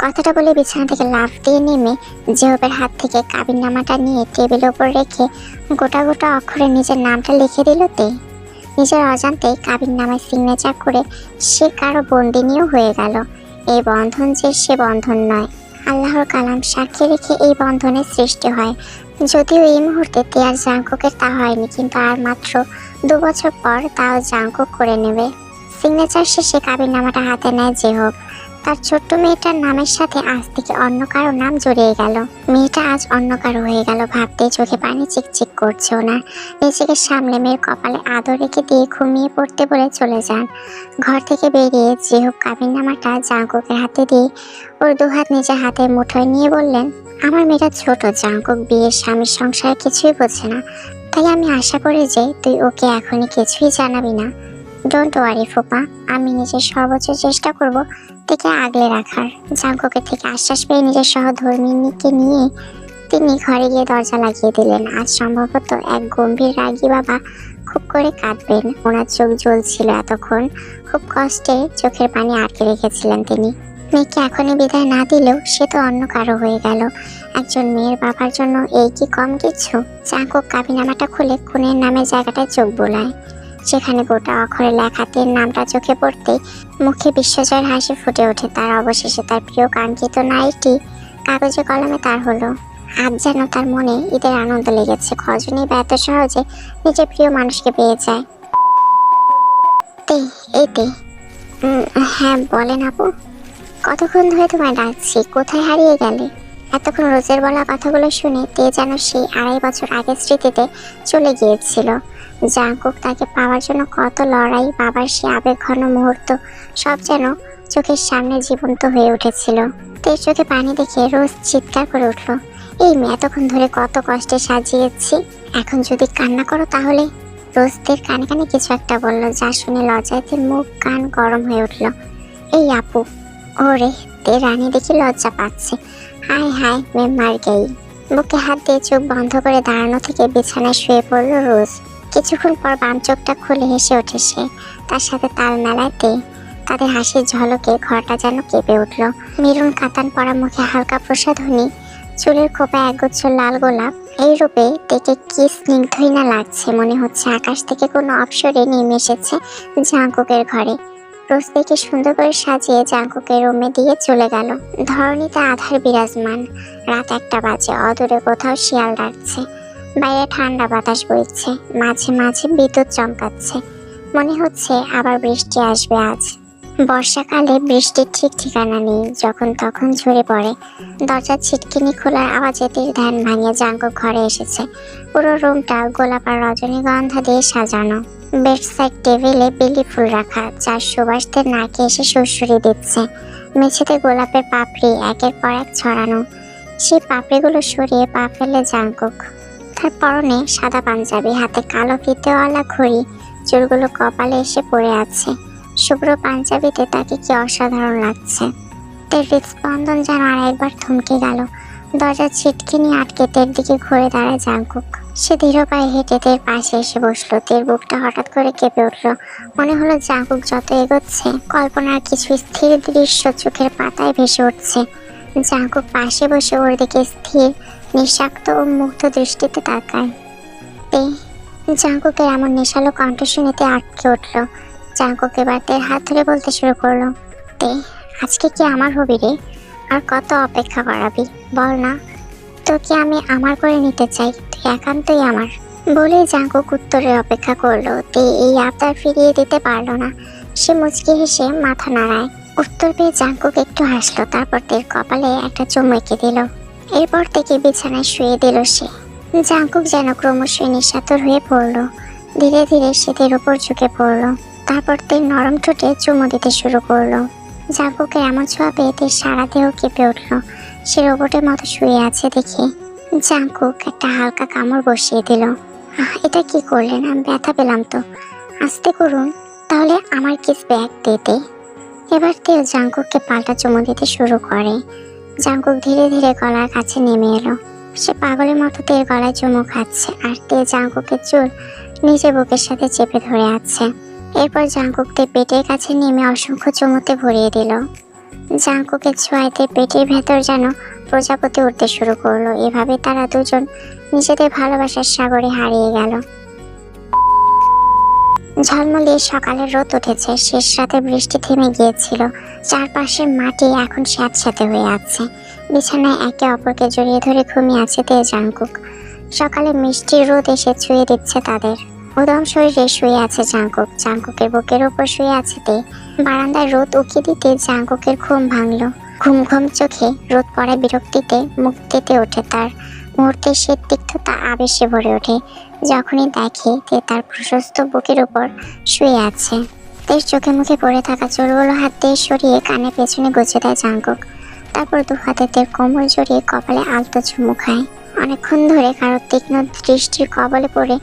কথাটা বলে বিছানা থেকে লাফ দিয়ে নেমে জিহুবের হাত থেকে কাবিননামাটা নিয়ে টেবিলের উপর রেখে গোটা গোটা অক্ষরে নিজের নামটা লিখে দিল তে। নিজের অজান্তেই কাবিননামায় সিগনেচার করে সে কারো বন্দিনীও হয়ে গেল। এই বন্ধন যে সে বন্ধন নয়, আল্লাহর কালাম সাক্ষী রেখে এই বন্ধনের সৃষ্টি হয়। যদিও এই মুহূর্তে তে আর জাঙ্কুকের তা হয়নি, কিন্তু আর মাত্র 2 বছর পর তাও জাঙ্কুক করে নেবে। সিগনেচার শেষে কাবিননামাটা হাতে নেয় জিহুব। তার ছোট্ট মেয়েটার নামের সাথে আজ থেকে অন্য কারো নাম জড়িয়ে গেল। মেয়েটা আজ অন্য কারো হয়ে গেল ভাবতে চোখে পানি চিকচিক করছে ওনার। নিজেকে সামলে মেয়ের কপালে আদর রেখে দিয়ে ঘুমিয়ে পড়তে বলে চলে যান। ঘর থেকে বেরিয়ে জিহুব কাবিননামাটা জাঙ্কুকের হাতে দিয়ে ওর 2 হাত নিজের হাতের মুঠোয় নিয়ে বললেন, আমার মেয়েটা ছোট জাঙ্কুক, বিয়ের স্বামীর সংসার কিছুই বোঝে না, তাই আমি আশা করি যে তুই ওকে এখনই কিছুই জানাবি না। ডোন্ট ওয়ারি ফুপা, আমি নিজের সর্বোচ্চ চেষ্টা করব থেকে আগলে রাখার। জাঙ্কুকের থেকে আশ্বাস পেয়ে নিজের সহধর্মিণীকে নিয়ে তিনি ঘরে গিয়ে দরজা লাগিয়ে দিলেন। আজ সম্ভবত এক গম্ভীর রাগী বাবা খুব করে কাঁদবেন। ওনার চোখ জ্বলছিল এতক্ষণ, খুব কষ্টে চোখের পানি আটকে রেখেছিলেন তিনি। মেয়েকে এখনই বিদায় না দিলেও সে তো অন্য কারো হয়ে গেল। একজন মেয়ের বাবার জন্য এই কি কম কিছু? জাঙ্কুক কাবিননামাটা খুলে খুনের নামের জায়গাটায় চোখ বোলায়। সেখানে গোটা অক্ষরে লেখাতে নামটা চোখে পড়তে মুখে বিশ্বজয়ের হাসি ফুটে ওঠে তার। অবশেষে তার প্রিয় কাঙ্ক্ষিত নাইটি কাগজে কলমে তার হলো। আজ যেন তার মনে ঈদের আনন্দ লেগেছে। খজনি বা এত সহজে নিজের প্রিয় মানুষকে পেয়ে যায়। তে হ্যাঁ বলেন আপু। কতক্ষণ ধরে তোমায় ডাকছি, কোথায় হারিয়ে গেলে? এতক্ষণ রোজের বলা কথাগুলো শুনে তে যেন সেই 2.5 বছর আগের স্মৃতিতে চলে গিয়েছিল। জাঙ্কুক তাকে পাওয়ার জন্য কত লড়াই, বাবার সে আবেগঘন মুহূর্ত সব যেন চোখের সামনে জীবন্ত হয়ে উঠেছিল। তের চোখে পানি দেখে রোজ চিৎকার করে উঠল, এই মেয়ে এতক্ষণ ধরে কত কষ্টে সাজিয়েছি, এখন যদি কান্না করো তাহলে। রোজ তের কানে কানে কিছু একটা বলল, যা শুনে লজ্জায় তের মুখ কান গরম হয়ে উঠল। এই আপু, ওরে, তে রানী দেখি লজ্জা পাচ্ছে। হায় হায়, মে মার গেই। বুকে হাত দিয়ে চোখ বন্ধ করে দাঁড়ানো থেকে বিছানায় শুয়ে পড়ল রোজ। কিছুক্ষণ পর বাম চোখটা খুলে হেসে ওঠে সে। তার সাথে তাল মেলায় তে। তাদের হাসির ঝলকে ঘরটা যেন কেঁপে উঠল। মেরুন কাতান পরা মুখে হালকা প্রসাধনী, চুলের খোপায় একগুচ্ছ লাল গোলাপ। এই রূপে তেকে কি স্নিগ্ধই না লাগছে, মনে হচ্ছে আকাশ থেকে কোনো অপসরে নেমে এসেছে জাঙ্কুকের ঘরে। রোজ থেকে সুন্দর করে সাজিয়ে জাঙ্কুকের রুমে দিয়ে চলে গেল। ধরণীতে আধার বিরাজমান। রাত 1টা বাজে। অদূরে কোথাও শিয়াল ডাকছে। বাইরে ঠান্ডা বাতাস বইছে, মাঝে মাঝে বিদ্যুৎ চমকাচ্ছে। মনে হচ্ছে আবার বৃষ্টি আসবে আজ। বর্ষাকালে বৃষ্টির ঠিক ঠিকানা নেই, যখন তখন ঝরে পড়ে। দরজার ছিটকিনি খোলার আওয়াজে তীর ধ্যান ভাঙিয়ে জাঙ্কুক ঘরে এসেছে। পুরো রুমটা গোলাপ আর রজনীগন্ধা দিয়ে সাজানো। বেডসাইড টেবিলে বেলি ফুল রাখা, যার সুবাসতে নাকে এসে সুরসুরি দিচ্ছে। মেঝেতে গোলাপের পাপড়ি একের পর এক ছড়ানো। সেই পাপড়িগুলো সরিয়ে পা ফেলে জাঙ্কুক। তার পরনে সাদা পাঞ্জাবি, হাতে কালো ফিতেওয়ালা ঘড়ি, চুলগুলো কপালে এসে পড়ে আছে। শুভ্র পাঞ্জাবিতে তাকে কি অসাধারণ লাগছে। তের হৃদস্পন্দন যেন আর একবার থমকে গেল। দরজার ছিটকিনি আটকে তের দিকে ঘুরে দাঁড়ায় জাঙ্কুক। সে ধীর পায়ে হেঁটে তের পাশে এসে বসলো। তের বুকটা হঠাৎ করে কেঁপে উঠল। মনে হলো জাঙ্কুক যত এগোচ্ছে, কল্পনার কিছু স্থির দৃশ্য চোখের পাতায় ভেসে উঠছে। জাঙ্কুক পাশে বসে ওর দিকে স্থির, নিঃস্বার্থ ও মুগ্ধ দৃষ্টিতে তাকায়। তে। জাঙ্কুকের এমন নেশালো কণ্ঠ শুনে তে আটকে উঠল। জাঙ্কুক এবার তের হাত ধরে বলতে শুরু করলো, তে, আজকে কি আমার হবি রে? আর কত অপেক্ষা করাবি বল না? তোকে আমি আমার করে নিতে চাই, তুই একান্তই আমার। বলে জাঙ্কুক উত্তরের অপেক্ষা করলো। তে এই আবদার ফিরিয়ে দিতে পারলো না। সে মুচকি হেসে মাথা নাড়ায়। উত্তর পেয়ে জাঙ্কুক একটু হাসলো, তারপর তের কপালে একটা চুমু এঁকে দিল। এরপর থেকে বিছানায় শুয়ে দিল সে। জাঙ্কুক যেন ক্রমশই নিঃস্বাতর হয়ে পড়লো। ধীরে ধীরে সে তের উপর ঝুঁকে পড়লো। তারপর তের নরম ঠোঁটে চুমু দিতে শুরু করলো। জাঙ্কুকের এমন ছোঁয়া পেয়ে তের সারা দেহ কেঁপে উঠলো। সে রোবটের মতো শুয়ে আছে দেখে জাঙ্কুক একটা হালকা কামড় বসিয়ে দিল। এটা কি করলেন? আমি ব্যথা পেলাম তো। আস্তে করুন, তাহলে আমার কিস ব্যাগ দিতে। এবার তেও জাঙ্কুককে পাল্টা চুমু দিতে শুরু করে। জাঙ্কুক ধীরে ধীরে গলার কাছে নেমে এলো। সে পাগলের মতো তের গলায় চুমু খাচ্ছে, আর তে জাঙ্কুকের চুল নিজে বুকের সাথে চেপে ধরে আছে। এরপর জাঙ্কুককে পেটের কাছে নেমে অসংখ্য চুমুতে ভরিয়ে দিল। জাঙ্কুকের ছোঁয়াতে পেটের ভেতর যেন প্রজাপতি উঠতে শুরু করলো। এভাবে তারা দুজন নিজেদের ভালোবাসার সাগরে হারিয়ে গেল। ঝলমলিয়ে সকালের রোদ উঠেছে। শেষ রাতে বৃষ্টি থেমে গিয়েছিল। চারপাশের মাটি এখন স্যাঁতস্যাঁতে হয়ে আছে। বিছানায় একে অপরকে জড়িয়ে ধরে ঘুমিয়ে আছে তে জাঙ্কুক। সকালে মিষ্টি রোদ এসে ছুঁয়ে দিচ্ছে তাদের। উদম শরীরে শুয়ে আছে জাঙ্কুক। জাঙ্কুকের বুকের উপর শুয়ে আছে তে। বারান্দায় রোদ উকি দিতে জাঙ্কুকের ঘুম ভাঙলো। ঘুম ঘুম চোখে রোদ পড়ায় বিরক্তিতে মুখ তেতে ওঠে তার। মুহূর্তে সে তিক্ততা আবেশে ভরে ওঠে যখনই দেখে তে তার প্রশস্ত বুকের উপর শুয়ে আছে। তের চোখে মুখে পড়ে থাকা চুলগুলো হাত দিয়ে সরিয়ে কানে পেছনে গুজে দেয় জাঙ্কুক। তারপর দু হাতে তের কোমর জড়িয়ে কপালে আলতো চুমু খায়। অনেকক্ষণ ধরে কারো তীক্ষ্ণ দৃষ্টির কবলে পড়ে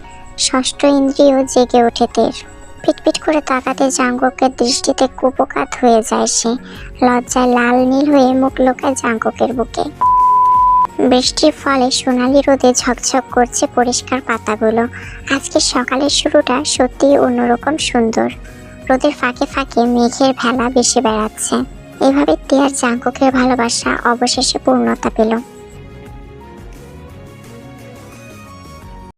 ষষ্ঠ ইন্দ্রিয় জেগে ওঠে তের। পিটপিট করে তাকাতে জাঙ্কুকের দৃষ্টিতে কুপকাত হয়ে যায় সে। লজ্জায় লাল নীল হয়ে মুখ লোকায় জাঙ্কুকের বুকে। বৃষ্টির ফলে সোনালি রোদে ঝকঝক করছে পরিষ্কার পাতাগুলো। আজকের সকালের শুরুটা সত্যিই অন্যরকম সুন্দর। রোদের ফাঁকে ফাঁকে মেঘের ভেলা ভেসে বেড়াচ্ছে। এভাবে তে আর জাঙ্কুকের ভালোবাসা অবশেষে পূর্ণতা পেল।